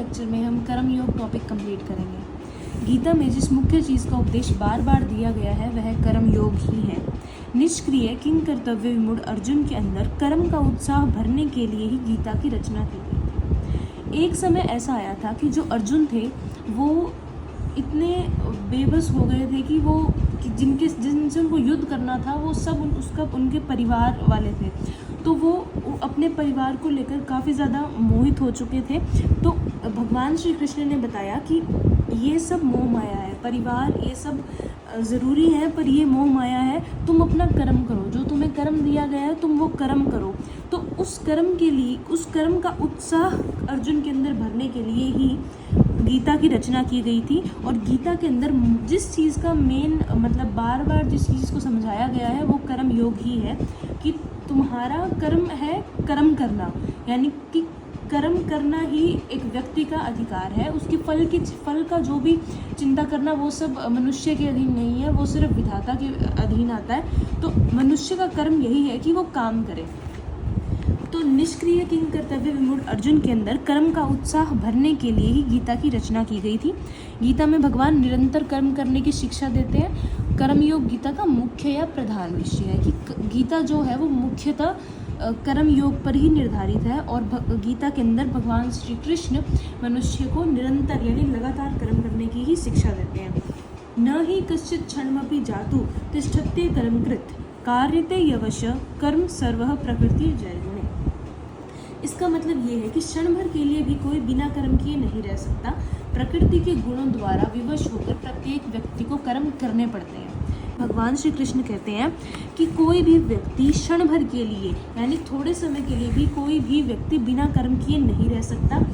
Lecture में हम कर्म योग टॉपिक कंप्लीट करेंगे। गीता में जिस मुख्य चीज़ का उपदेश बार बार दिया गया है वह कर्म योग ही है। निष्क्रिय किंग कर्तव्य विमूढ़ अर्जुन के अंदर कर्म का उत्साह भरने के लिए ही गीता की रचना की गई थी। एक समय ऐसा आया था कि जो अर्जुन थे वो इतने बेबस हो गए थे कि वो जिनसे उनको युद्ध करना था वो सब उनके परिवार वाले थे, तो वो अपने परिवार को लेकर काफ़ी ज़्यादा मोहित हो चुके थे। तो भगवान श्री कृष्ण ने बताया कि ये सब मोह माया है, परिवार ये सब ज़रूरी है पर ये मोह माया है, तुम अपना कर्म करो, जो तुम्हें कर्म दिया गया है तुम वो कर्म करो। तो उस कर्म के लिए, उस कर्म का उत्साह अर्जुन के अंदर भरने के लिए ही गीता की रचना की गई थी। और गीता के अंदर जिस चीज़ का मेन मतलब बार बार जिस चीज़ को समझाया गया है वो कर्म योग ही है कि तुम्हारा कर्म है कर्म करना, यानी कि कर्म करना ही एक व्यक्ति का अधिकार है। उसकी फल का जो भी चिंता करना वो सब मनुष्य के अधीन नहीं है, वो सिर्फ विधाता के अधीन आता है। तो मनुष्य का कर्म यही है कि वो काम करे। तो निष्क्रिय किंग कर्तव्य विमूढ़ अर्जुन के अंदर कर्म का उत्साह भरने के लिए ही गीता की रचना की गई थी। गीता में भगवान निरंतर कर्म करने की शिक्षा देते हैं। कर्मयोग गीता का मुख्य या प्रधान विषय है कि गीता जो है वो मुख्यतः कर्म योग पर ही निर्धारित है। और गीता के अंदर भगवान श्री कृष्ण मनुष्य को निरंतर यानी लगातार कर्म करने की ही शिक्षा देते हैं। न ही कश्चित् क्षणमपि जातु तिष्ठत्ये कर्मकृत् कार्यते यवश कर्म सर्वः प्रकृति जयगुणे। इसका मतलब ये है कि क्षण भर के लिए भी कोई बिना कर्म किए नहीं रह सकता। प्रकृति के गुणों द्वारा विवश होकर प्रत्येक व्यक्ति को कर्म करने पड़ते हैं। भगवान श्री कृष्ण कहते हैं कि कोई भी व्यक्ति क्षण भर के लिए यानी थोड़े समय के लिए भी कोई भी व्यक्ति बिना कर्म किए नहीं रह सकता।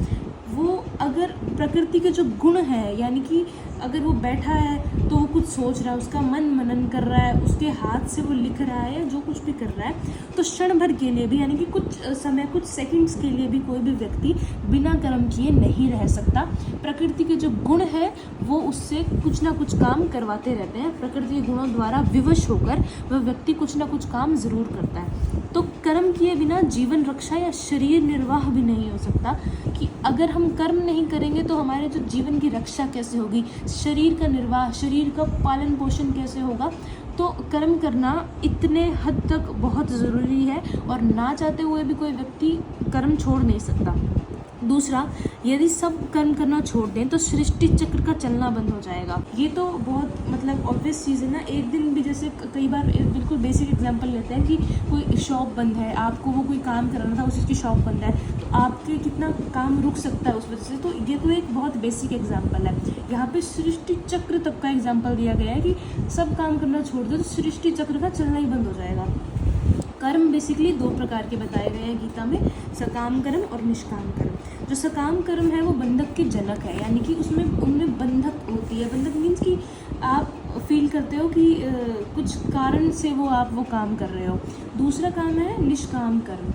वो अगर प्रकृति के जो गुण है यानी कि अगर वो बैठा है तो वो कुछ सोच रहा है, उसका मन मनन कर रहा है, उसके हाथ से वो लिख रहा है, जो कुछ भी कर रहा है, तो क्षण भर के लिए भी यानी कि कुछ समय कुछ सेकंड्स के लिए भी कोई भी व्यक्ति बिना कर्म किए नहीं रह सकता। प्रकृति के जो गुण है वो उससे कुछ ना कुछ काम करवाते रहते हैं। प्रकृति के गुणों द्वारा विवश होकर वह व्यक्ति कुछ ना कुछ काम ज़रूर करता है। तो कर्म किए बिना जीवन रक्षा या शरीर निर्वाह भी नहीं हो सकता कि अगर हम कर्म नहीं करेंगे तो हमारे जो जीवन की रक्षा कैसे होगी, शरीर का निर्वाह, शरीर का पालन पोषण कैसे होगा। तो कर्म करना इतने हद तक बहुत ज़रूरी है और ना चाहते हुए भी कोई व्यक्ति कर्म छोड़ नहीं सकता। दूसरा, यदि सब कर्म करना छोड़ दें तो सृष्टि चक्र का चलना बंद हो जाएगा। ये तो बहुत मतलब ऑब्वियस चीज़ है ना। एक दिन भी जैसे कई बार बिल्कुल बेसिक एग्जांपल लेते हैं कि कोई शॉप बंद है, आपको वो कोई काम कराना था, उस चीज़ की शॉप बंद है, तो आपके कितना काम रुक सकता है उस वजह से। तो ये तो एक बहुत बेसिक एग्जाम्पल है। यहाँ पे सृष्टि चक्र तक का एग्जाम्पल दिया गया है कि सब काम करना छोड़ दो तो सृष्टि चक्र का चलना ही बंद हो जाएगा। कर्म बेसिकली दो प्रकार के बताए गए हैं गीता में, सकाम कर्म और निष्काम कर्म। जो सकाम कर्म है वो बंधक के जनक है, यानी कि उनमें बंधक होती है। बंधक मीन्स कि आप फील करते हो कि कुछ कारण से आप वो काम कर रहे हो। दूसरा काम है निष्काम कर्म,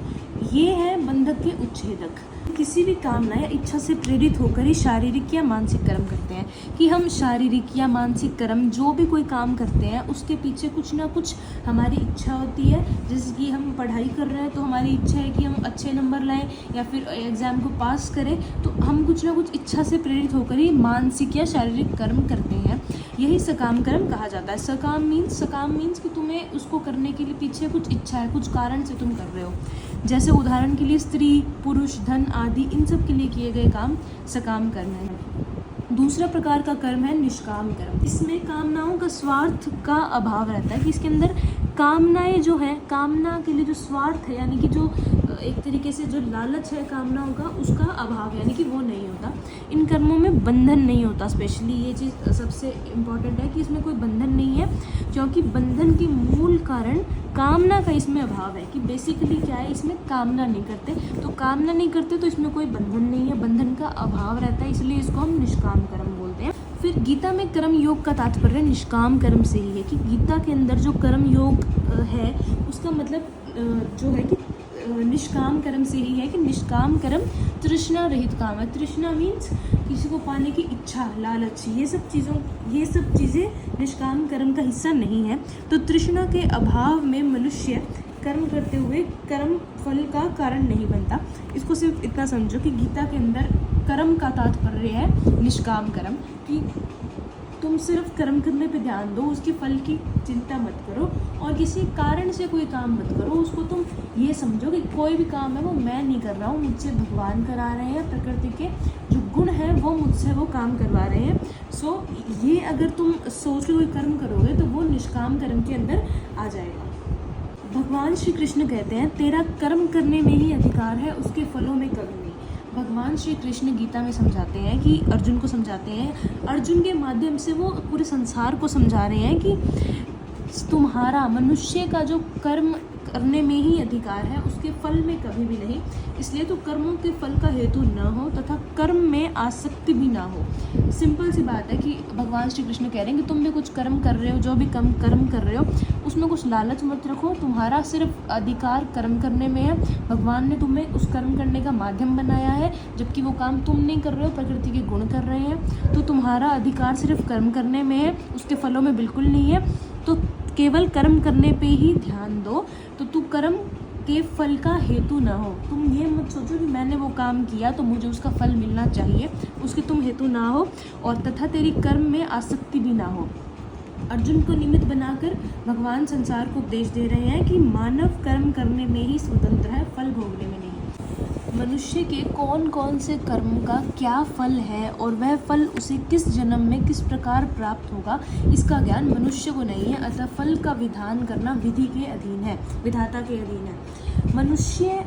ये है बंधक के उच्छेदक। किसी भी कामना या इच्छा से प्रेरित होकर ही शारीरिक या मानसिक कर्म करते हैं कि हम शारीरिक या मानसिक कर्म जो भी कोई काम करते हैं उसके पीछे कुछ ना कुछ हमारी इच्छा होती है। जैसे कि हम पढ़ाई कर रहे हैं तो हमारी इच्छा है कि हम अच्छे नंबर लाएं या फिर एग्ज़ाम को पास करें, तो हम कुछ ना कुछ इच्छा से प्रेरित होकर ही मानसिक या शारीरिक कर्म करते हैं। यही सकाम कर्म कहा जाता है। सकाम मीन्स कि तुम्हें उसको करने के लिए पीछे कुछ इच्छा है, कुछ कारण से तुम कर रहे हो। जैसे उदाहरण के लिए स्त्री, पुरुष, धन आदि इन सब के लिए किए गए काम सकाम कर्म है। दूसरा प्रकार का कर्म है निष्काम कर्म। इसमें कामनाओं का स्वार्थ का अभाव रहता है कि इसके अंदर कामनाएं जो है, कामना के लिए जो स्वार्थ है यानी कि जो एक तरीके से जो लालच है कामनाओं का, उसका अभाव यानी कि वो नहीं होता। इन कर्मों में बंधन नहीं होता। स्पेशली ये चीज़ सबसे इम्पॉर्टेंट है कि इसमें कोई बंधन नहीं है, क्योंकि बंधन के मूल कारण कामना का इसमें अभाव है कि बेसिकली क्या है, इसमें कामना नहीं करते। तो कामना नहीं करते तो इसमें कोई बंधन नहीं है, बंधन का अभाव रहता है, इसलिए इसको हम निष्काम कर्म बोलते हैं। फिर गीता में कर्म योग का तात्पर्य निष्काम कर्म से ही है कि गीता के अंदर जो कर्म योग है उसका मतलब जो है कि निष्काम कर्म से ही है कि निष्काम कर्म तृष्णा रहित काम है। तृष्णा मीन्स किसी को पाने की इच्छा, लालच, ये सब चीज़ें निष्काम कर्म का हिस्सा नहीं है। तो तृष्णा के अभाव में मनुष्य कर्म करते हुए कर्म फल का कारण नहीं बनता। इसको सिर्फ इतना समझो कि गीता के अंदर कर्म का तात्पर्य है निष्काम कर्म, कि तुम सिर्फ कर्म करने पे ध्यान दो, उसके फल की चिंता मत करो और किसी कारण से कोई काम मत करो। उसको तुम ये समझो कि कोई भी काम है वो मैं नहीं कर रहा हूँ, मुझसे भगवान करा रहे हैं, प्रकृति के जो गुण हैं वो मुझसे वो काम करवा रहे हैं। सो ये अगर तुम सोच के कोई कर्म करोगे तो वो निष्काम कर्म के अंदर आ जाएगा। भगवान श्री कृष्ण कहते हैं तेरा कर्म करने में ही अधिकार है, उसके फलों में कभी नहीं। भगवान श्री कृष्ण गीता में समझाते हैं कि अर्जुन को समझाते हैं, अर्जुन के माध्यम से वो पूरे संसार को समझा रहे हैं कि तुम्हारा मनुष्य का जो कर्म करने में ही अधिकार है, उसके फल में कभी भी नहीं। इसलिए तो कर्मों के फल का हेतु न हो तथा कर्म में आसक्ति भी ना हो। सिंपल सी बात है कि भगवान श्री कृष्ण कह रहे हैं कि तुम भी कुछ कर्म कर रहे हो, जो भी कर्म कर रहे हो उसमें कुछ लालच मत रखो, तुम्हारा सिर्फ अधिकार कर्म करने में है। भगवान ने तुम्हें उस कर्म करने का माध्यम बनाया है, जबकि वो काम तुम नहीं कर रहे हो, प्रकृति के गुण कर रहे हैं। तो तुम्हारा अधिकार सिर्फ कर्म करने में है, उसके फलों में बिल्कुल नहीं है। तो केवल कर्म करने पे ही ध्यान दो, तो तू कर्म के फल का हेतु ना हो। तुम ये मत सोचो कि मैंने वो काम किया तो मुझे उसका फल मिलना चाहिए, उसके तुम हेतु ना हो और तथा तेरी कर्म में आसक्ति भी ना हो। अर्जुन को निमित्त बनाकर भगवान संसार को उपदेश दे रहे हैं कि मानव कर्म करने में ही स्वतंत्र है, फल भोगने में नहीं। मनुष्य के कौन कौन से कर्म का क्या फल है और वह फल उसे किस जन्म में किस प्रकार प्राप्त होगा, इसका ज्ञान मनुष्य को नहीं है। अतः फल का विधान करना विधि के अधीन है, विधाता के अधीन है। मनुष्य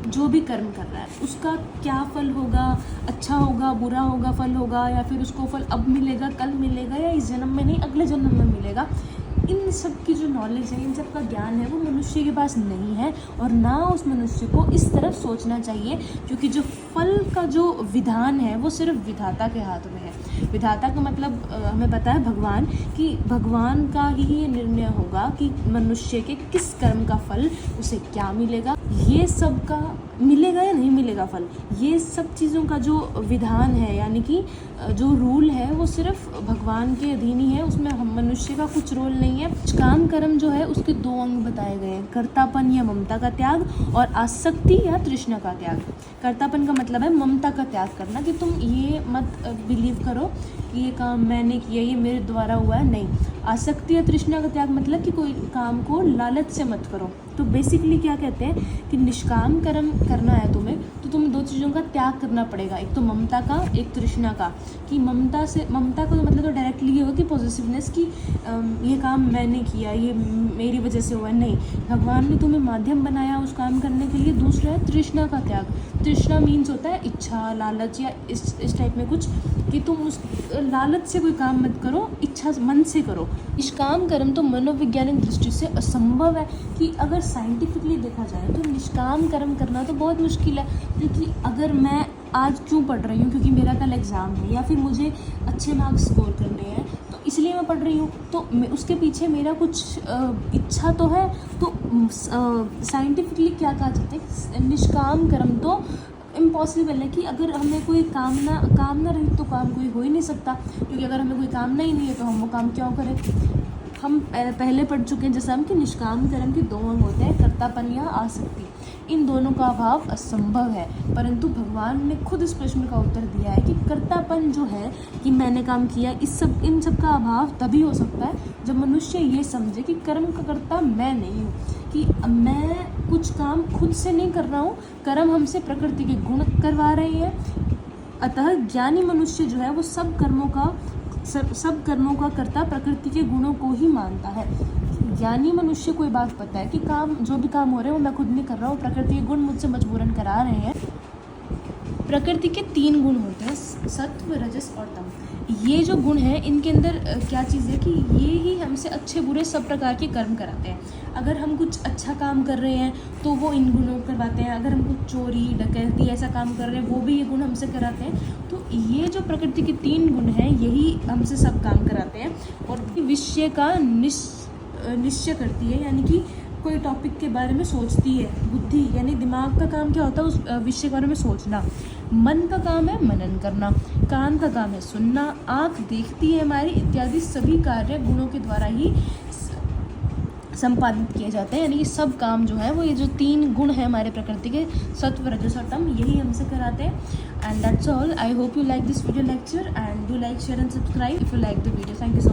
जो भी कर्म कर रहा है उसका क्या फल होगा, अच्छा होगा, बुरा होगा फल होगा, या फिर उसको फल अब मिलेगा, कल मिलेगा, या इस जन्म में नहीं अगले जन्म में मिलेगा, इन सब की जो नॉलेज है, इन सब का ज्ञान है, वो मनुष्य के पास नहीं है। और ना उस मनुष्य को इस तरफ सोचना चाहिए, क्योंकि जो फल का जो विधान है वो सिर्फ विधाता के हाथ में है। विधाता का मतलब हमें पता है भगवान, कि भगवान का ही ये निर्णय होगा कि मनुष्य के किस कर्म का फल उसे क्या मिलेगा, ये सब का मिलेगा या नहीं मिलेगा फल, ये सब चीज़ों का जो विधान है, यानी कि जो रूल है वो सिर्फ भगवान के अधीन ही है, उसमें हम मनुष्य का कुछ रोल नहीं है। काम कर्म जो है उसके दो अंग बताए गए हैं, कर्तापन या ममता का त्याग और आसक्ति या तृष्णा का त्याग। कर्तापन का मतलब है ममता का त्याग करना, कि तुम ये मत बिलीव करो कि ये काम मैंने किया, ये मेरे द्वारा हुआ है, नहीं। आसक्ति या तृष्णा का त्याग मतलब कि कोई काम को लालच से मत करो। तो बेसिकली क्या कहते हैं कि निष्काम कर्म करना है तुम्हें, तो तुम्हें दो चीज़ों का त्याग करना पड़ेगा, एक तो ममता का, एक तृष्णा का। कि ममता का मतलब तो डायरेक्टली ये होगा कि पॉजिटिवनेस, कि ये काम मैंने किया, ये मेरी वजह से हुआ, नहीं, भगवान ने तुम्हें माध्यम बनाया उस काम करने के लिए। दूसरा है तृष्णा का त्याग। तृष्णा मीन्स होता है इच्छा, लालच, या इस टाइप में कुछ, कि तुम उस लालच से कोई काम मत करो, इच्छा मन से करो। निष्काम कर्म तो मनोवैज्ञानिक दृष्टि से असंभव है, कि अगर साइंटिफिकली देखा जाए तो निष्काम कर्म करना तो बहुत मुश्किल है। क्योंकि अगर मैं आज क्यों पढ़ रही हूँ, क्योंकि मेरा कल एग्ज़ाम है, या फिर मुझे अच्छे मार्क्स स्कोर करने हैं तो इसलिए मैं पढ़ रही हूँ, तो उसके पीछे मेरा कुछ इच्छा तो है। तो साइंटिफिकली क्या कहा जाता है, निष्काम कर्म तो इम्पॉसिबल है, कि अगर हमें कोई कामना रहित तो काम कोई हो ही नहीं सकता, क्योंकि अगर हमें कोई कामना ही नहीं है तो हम वो काम क्यों करें। हम पहले पढ़ चुके हैं जैसे हम कि निष्काम कर्म के दो अंग होते हैं, कर्तापन या आसक्ति। इन दोनों का अभाव असंभव है, परंतु भगवान ने खुद इस प्रश्न का उत्तर दिया है कि कर्तापन जो है, कि मैंने काम किया, इन सब का अभाव तभी हो सकता है जब मनुष्य ये समझे कि कर्म का कर्ता मैं नहीं हूँ, कि मैं कुछ काम खुद से नहीं कर रहा हूँ, कर्म हमसे प्रकृति के गुण करवा रहे हैं। अतः ज्ञानी मनुष्य जो है वो सब कर्मों का कर्ता प्रकृति के गुणों को ही मानता है। ज्ञानी मनुष्य को ये बात पता है कि जो भी काम हो रहे हैं वो मैं खुद नहीं कर रहा हूँ, प्रकृति के गुण मुझसे मजबूरन करा रहे हैं। प्रकृति के 3 गुण होते हैं, सत्व, रजस और तम। ये जो गुण हैं इनके अंदर क्या चीज़ है कि ये ही हमसे अच्छे बुरे सब प्रकार के कर्म कराते हैं। अगर हम कुछ अच्छा काम कर रहे हैं तो वो इन गुणों करवाते हैं, अगर हम कुछ चोरी, डकैती ऐसा काम कर रहे हैं वो भी ये गुण हमसे कराते हैं। तो ये जो प्रकृति के 3 गुण हैं यही हमसे सब काम कराते हैं और विषय का निश्चय करती है, यानी कि कोई टॉपिक के बारे में सोचती है। बुद्धि यानी दिमाग का काम क्या होता है, उस विषय के बारे में सोचना। मन का काम है मनन करना, कान का काम है सुनना, आँख देखती है हमारी, इत्यादि सभी कार्य गुणों के द्वारा ही संपादित किए जाते हैं। यानी कि सब काम जो है वो ये जो 3 गुण हैं हमारे प्रकृति के, सत्व, रजस और तम, यही हमसे कराते हैं। And that's all. I hope you like this video lecture, and do like, share and subscribe if you like the video. Thank you so much.